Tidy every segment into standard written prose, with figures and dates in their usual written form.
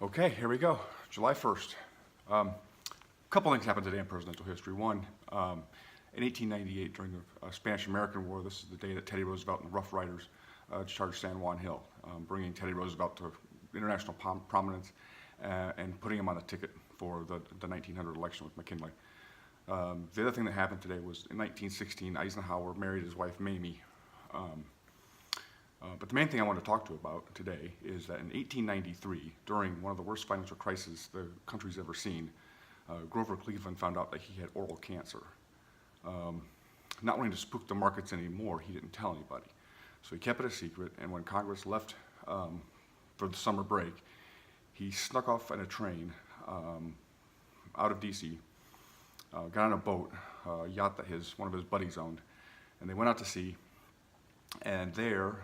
Okay, here we go. July 1st. A couple things happened today in presidential history. One, in 1898, during the Spanish-American War, this is the day that Teddy Roosevelt and the Rough Riders charged San Juan Hill, bringing Teddy Roosevelt to international prominence and putting him on the ticket for the 1900 election with McKinley. The other thing that happened today was in 1916, Eisenhower married his wife Mamie. But the main thing I want to talk to you about today is that in 1893, during one of the worst financial crises the country's ever seen, Grover Cleveland found out that he had oral cancer. Not wanting to spook the markets anymore, he didn't tell anybody. So he kept it a secret, and when Congress left for the summer break, he snuck off on a train out of DC, got on a boat, a yacht that one of his buddies owned, and they went out to sea. And there,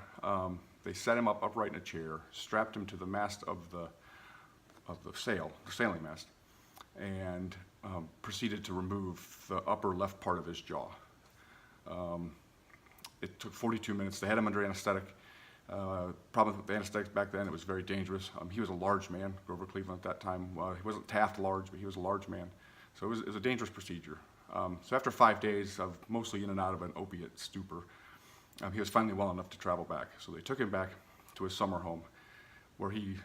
they set him up upright in a chair, strapped him to the mast of the sailing mast, and proceeded to remove the upper left part of his jaw. It took 42 minutes. They had him under anesthetic. Problem with the anesthetics back then, it was very dangerous. He was a large man, Grover Cleveland at that time. He wasn't Taft large, but he was a large man. So it was a dangerous procedure. So after 5 days of mostly in and out of an opiate stupor, he was finally well enough to travel back. So they took him back to his summer home where he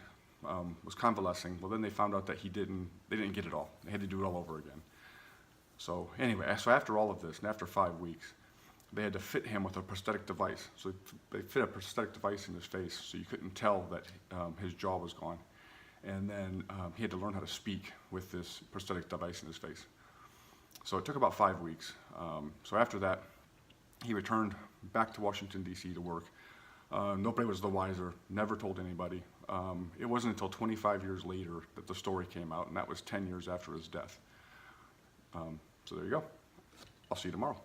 was convalescing. Well, then they found out that they didn't get it all. They had to do it all over again. So anyway, so after all of this, and after 5 weeks, they had to fit him with a prosthetic device. So they fit a prosthetic device in his face so you couldn't tell that his jaw was gone. And then he had to learn how to speak with this prosthetic device in his face. So it took about 5 weeks. So after that, he returned back to Washington, D.C. to work. Nobody was the wiser, never told anybody. It wasn't until 25 years later that the story came out, and that was 10 years after his death. So there you go. I'll see you tomorrow.